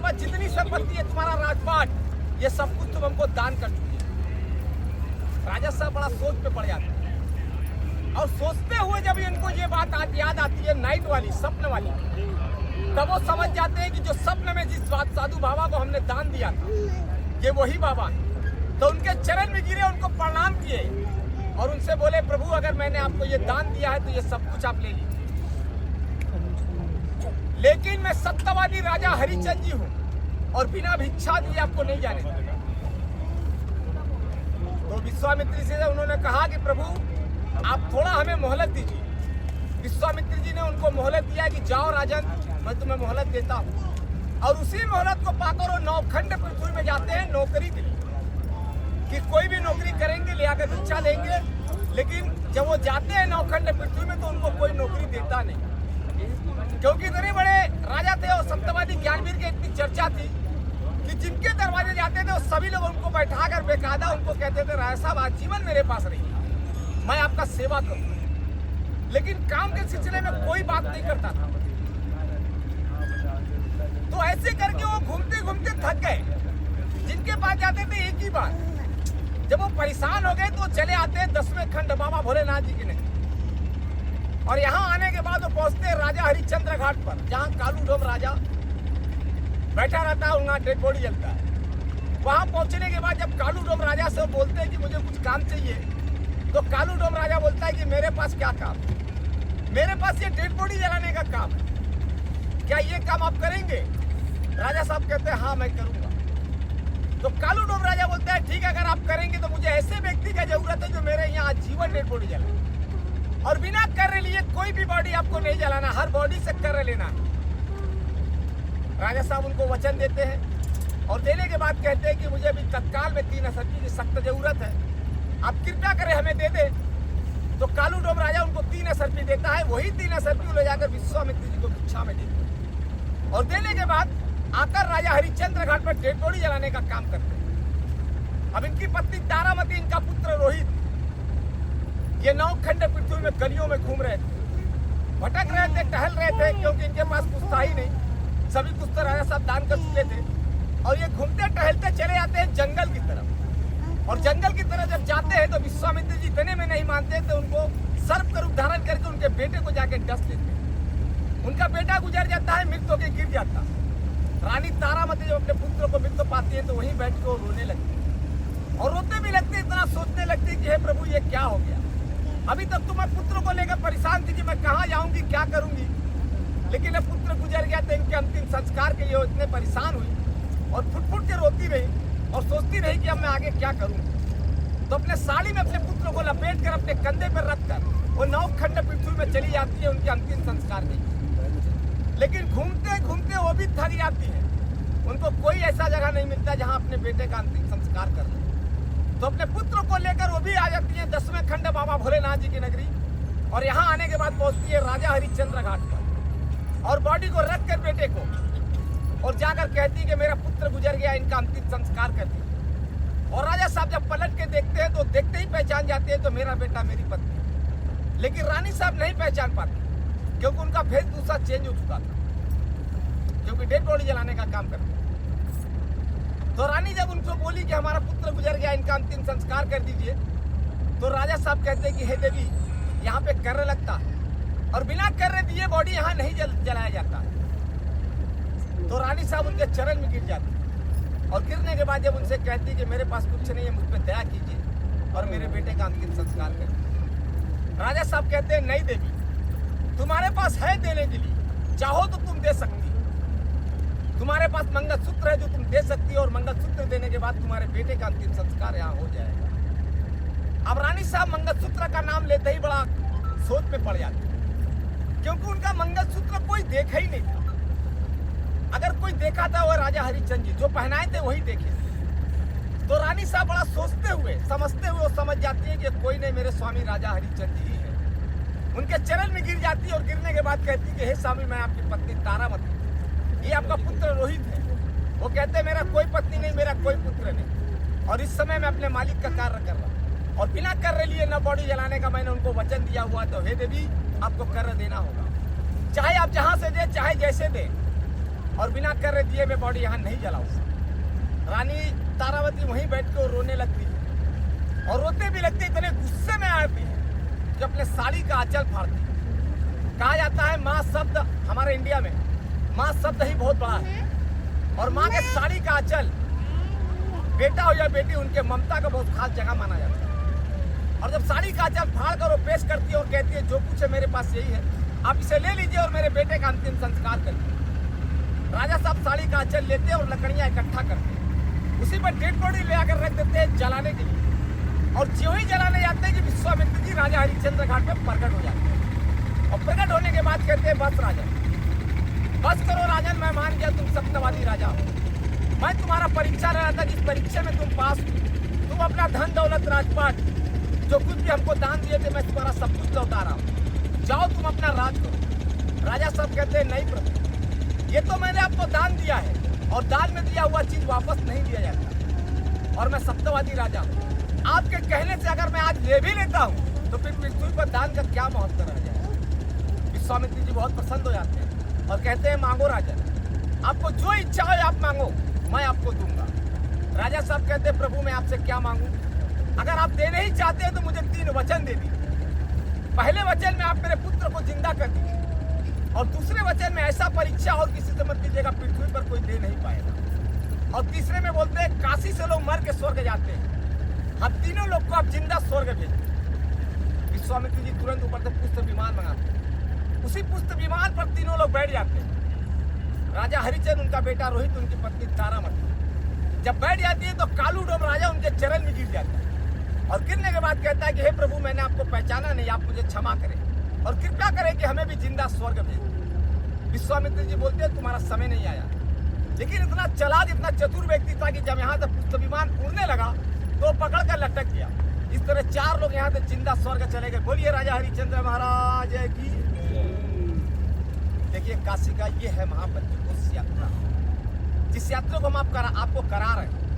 पास जितनी संपत्ति है, तुम्हारा राजपाट, ये सब कुछ तुम हमको दान कर चुके। राजा साहब बड़ा सोच पे पड़ जाते हैं और सोचते हुए जब इनको ये बात याद आती है नाइट वाली, स्वप्न वाली, तब वो समझ जाते हैं कि जो स्वप्न में जिस साधु बाबा को हमने दान दिया था ये वही बाबा है। तो उनके चरण में गिरे, उनको प्रणाम किए और उनसे बोले, प्रभु अगर मैंने आपको ये दान दिया है तो ये सब कुछ आप ले लीजिए, लेकिन मैं सत्यवादी राजा हरिचंद जी हूँ और बिना भिक्षा दिए आपको नहीं जाने दूंगा। तो विश्वामित्र से उन्होंने कहा कि प्रभु आप थोड़ा हमें मोहलत दीजिए। विश्वामित्र जी ने उनको मोहलत दिया कि जाओ राजन, मैं तुम्हें मोहलत देता हूँ। और उसी मोहलत को पाकर वो नौखंड पृथ्वी में जाते हैं नौकरी के लिए, कि कोई भी नौकरी करेंगे, ले आकर भिक्षा लेंगे। लेकिन जब वो जाते हैं नौखंड पृथ्वी में तो उनको कोई नौकरी देता नहीं, क्योंकि इतने बड़े राजा थे और सत्यवादी ज्ञानवीर की इतनी चर्चा थी कि जिनके दरवाजे जाते थे वो सभी लोग उनको बैठाकर बेकायदा उनको कहते थे, राय साहब आजीवन मेरे पास रहिए, मैं आपका सेवा करूं। लेकिन काम के सिलसिले में कोई बात नहीं करता था। तो ऐसे करके वो घूमते घूमते थक गए। जिनके पास जाते थे एक ही बात, जब वो परेशान हो गए तो चले आते हैं 10वें खंड बाबा भोलेनाथ जी के नहीं। और यहाँ आने के बाद वो पहुंचते हैं राजा हरिश्चंद्र घाट पर, जहाँ कालू डोम राजा बैठा रहता है, वहाँ डेड बॉडी जलता है। वहाँ पहुंचने के बाद जब कालू डोम राजा से बोलते हैं कि मुझे कुछ काम चाहिए, तो कालू डोम राजा बोलता है कि मेरे पास क्या काम, मेरे पास ये डेड बॉडी जलाने का काम, क्या ये काम आप करेंगे? राजा साहब कहते हैं हाँ मैं करूंगा। तो कालू डोम राजा बोलता है ठीक है, अगर आप करेंगे तो मुझे ऐसे व्यक्ति की जरूरत है जो मेरे यहाँ जीवन डेड बॉडी जलाए, और बिना कर्रे लिए कोई भी बॉडी आपको नहीं जलाना, हर बॉडी से कर्रे लेना। राजा साहब उनको वचन देते हैं और देने के बाद कहते हैं कि मुझे अभी तत्काल में 3 असरपी की सख्त जरूरत है, आप कृपया करें हमें दे दे। तो कालू डोम राजा उनको 3 असरपी देता है। वही 3 असरपी ले जाकर विश्वामित्र जी को भिक्षा में देते हैं और देने के बाद आकर राजा हरिश्चंद्र घाट पर डेड बॉडी जलाने का काम करते हैं। अब इनकी पत्नी तारामती, इनका पुत्र रोहित, ये नौखंड पृथ्वी में गलियों में घूम रहे थे, भटक रहे थे, टहल रहे थे, क्योंकि इनके पास कुछ था ही नहीं, सभी कुछ तो राजा साहब दान कर चुके थे। और ये घूमते टहलते चले जाते हैं जंगल की तरफ, और जंगल की तरफ जब जाते हैं तो विश्वामित्र जी इतने में नहीं मानते थे, उनको सर्प का रूप धारण करके उनके बेटे को जाके डस लेते हैं। उनका बेटा गुजर जाता है, मृत होकर गिर जाता है। रानी तारामती जब अपने पुत्र को मृत पाती है तो वहीं बैठ के वो रोने लगती है और रोते भी लगते, इतना सोचने लगती कि हे प्रभु ये क्या हो गया, अभी तक तो मैं पुत्र को लेकर परेशान थी कि मैं कहाँ जाऊंगी, क्या करूंगी, लेकिन अब पुत्र गुजर गया तो इनके अंतिम संस्कार के लिए वो इतने परेशान हुई और फुट फुट के रोती रही और सोचती रही कि अब मैं आगे क्या करूंगी। तो अपने साड़ी में अपने पुत्र को लपेट कर अपने कंधे पर रखकर वो नौखंड पृथ्वी में चली जाती है उनके अंतिम संस्कार के लिए। लेकिन घूमते घूमते वो भी थक जाती है, उनको कोई ऐसा जगह नहीं मिलता जहाँ अपने बेटे का अंतिम संस्कार कर ले। तो अपने पुत्र को लेकर वो भी आ जाती है 10वें खंड बाबा भोलेनाथ जी की नगरी, और यहाँ आने के बाद पहुंचती है राजा हरिश्चंद्र घाट पर और बॉडी को रख कर बेटे को, और जाकर कहती है कि मेरा पुत्र गुजर गया, इनका अंतिम संस्कार कर दी। और राजा साहब जब पलट के देखते हैं तो देखते ही पहचान जाते हैं तो मेरा बेटा मेरी पत्नी। लेकिन रानी साहब नहीं पहचान पाती क्योंकि उनका वेशभूषा चेंज हो चुका था, क्योंकि डेड बॉडी जलाने का काम करते हैं। तो रानी जब उनको बोली कि हमारा पुत्र गुजर गया, इनका अंतिम संस्कार कर दीजिए, तो राजा साहब कहते हैं कि हे देवी, यहाँ पे कर्रे लगता है और बिना कर्रे दिए बॉडी यहाँ नहीं जलाया जाता है। तो रानी साहब उनके चरण में गिर जाती और गिरने के बाद जब उनसे कहती कि मेरे पास कुछ नहीं है, मुझ पर दया कीजिए और मेरे बेटे का अंतिम संस्कार करिए। राजा साहब कहते हैं नहीं देवी, तुम्हारे पास है देने के लिए, चाहो तो तुम दे सकती, तुम्हारे पास मंगलसूत्र है जो तुम दे सकती हो और मंगलसूत्र देने के बाद तुम्हारे बेटे का अंतिम संस्कार यहाँ हो जाएगा। अब रानी साहब मंगलसूत्र का नाम लेते ही बड़ा सोच में पड़ जाती, क्योंकि उनका मंगलसूत्र कोई देखा ही नहीं था। अगर कोई देखा था वो राजा हरिश्चंद्र जी, जो पहनाए थे वही देखे। तो रानी साहब बड़ा सोचते हुए समझते हुए वो समझ जाती है कि कोई नहीं, मेरे स्वामी राजा हरिश्चंद्र जी है। उनके चरण में गिर जाती है और गिरने के बाद कहती कि हे स्वामी, मैं आपकी पत्नी तारामती, ये आपका पुत्र रोहित है। वो कहते हैं मेरा कोई पत्नी नहीं, मेरा कोई पुत्र नहीं, और इस समय मैं अपने मालिक का कार्य कर रहा हूँ और बिना कर्रे लिए न बॉडी जलाने का मैंने उनको वचन दिया हुआ। तो हे देवी, आपको कर्रे देना होगा, चाहे आप जहाँ से दे, चाहे जैसे दे। और बिना कर्रे दिए मैं बॉडी यहाँ नहीं जलाऊंगा। रानी तारावती वहीं बैठ के रोने लगती है और रोते भी लगती है, इतने गुस्से में आती है कि अपने साड़ी का आंचल फाड़ती है। कहा जाता है माँ शब्द हमारे इंडिया में माँ शब्द ही बहुत बड़ा है और माँ के साड़ी का आंचल बेटा हो या बेटी उनके ममता का बहुत खास जगह माना जाता है। और जब साड़ी का आंचल फाड़ कर वो पेश करती है और कहती है जो कुछ है मेरे पास यही है, आप इसे ले लीजिए और मेरे बेटे का अंतिम संस्कार करिए। राजा साहब साड़ी का आंचल लेते हैं और लकड़ियां इकट्ठा करते हैं, उसी पर डेड बॉडी ले आकर रख देते हैं जलाने के लिए। और जो ही जलाने जाते हैं कि विश्वामित्र जी राजा हरिश्चंद्र घाट में प्रकट हो जाते हैं और प्रकट होने के बाद कहते हैं बस राजन, बस करो राजन, मैं मान गया तुम सत्यवादी राजा हो। मैं तुम्हारा परीक्षा ले रहा था, जिस परीक्षा में तुम पास हुए, तुम अपना धन दौलत राजपाट जो कुछ भी हमको दान दिए थे मैं तुम्हारा सब कुछ लौटा रहा हूँ, जाओ तुम अपना राज करो। राजा साहब कहते हैं नहीं प्रभु, ये तो मैंने आपको दान दिया है और दान में दिया हुआ चीज वापस नहीं दिया जाता और मैं सत्यवादी राजा हूँ। आपके कहने से अगर मैं आज ले भी लेता हूँ तो फिर पृथ्वी पर दान का क्या महत्व रह जाएगा। विश्वामित्र जी बहुत प्रसन्न हो जाते हैं और कहते हैं मांगो राजन, आपको जो इच्छा हो आप मांगो, मैं आपको दूंगा। राजा साहब कहते हैं प्रभु मैं आपसे क्या मांगू, अगर आप देने ही चाहते हैं तो मुझे 3 वचन दे दीजिए। पहले वचन में आप मेरे पुत्र को जिंदा कर दीजिए और दूसरे वचन में ऐसा परीक्षा और किसी से मत कीजिएगा पृथ्वी पर कोई दे नहीं पाएगा। और तीसरे में बोलते हैं काशी से लोग मर के स्वर्ग जाते हैं, हम तीनों लोग को आप जिंदा स्वर्ग भेजिए। विश्वामित्र जी तुरंत ऊपर से पुष्प विमान मंगाते हैं, उसी पुष्प विमान पर तीनों लोग बैठ जाते हैं। राजा हरिचंद्र, उनका बेटा रोहित, उनकी पत्नी तारामती जब बैठ जाती है तो कालू डोम राजा उनके चरण में गिर जाता है और गिरने के बाद कहता है कि हे प्रभु मैंने आपको पहचाना नहीं, आप मुझे क्षमा करें और कृपया करें कि हमें भी जिंदा स्वर्ग भेजें। विश्वामित्र जी बोलते हैं तुम्हारा समय नहीं आया, लेकिन इतना चालाक इतना चतुर व्यक्ति था कि जब यहाँ से पुष्प विमान उड़ने लगा तो पकड़ कर लटक गया। इस तरह 4 लोग यहाँ से जिंदा स्वर्ग चले गए। बोलिए राजा हरिश्चंद्र महाराज की। देखिए काशी का ये है महापंचकोश यात्रा, जिस यात्रा को हम आपको करा रहे हैं।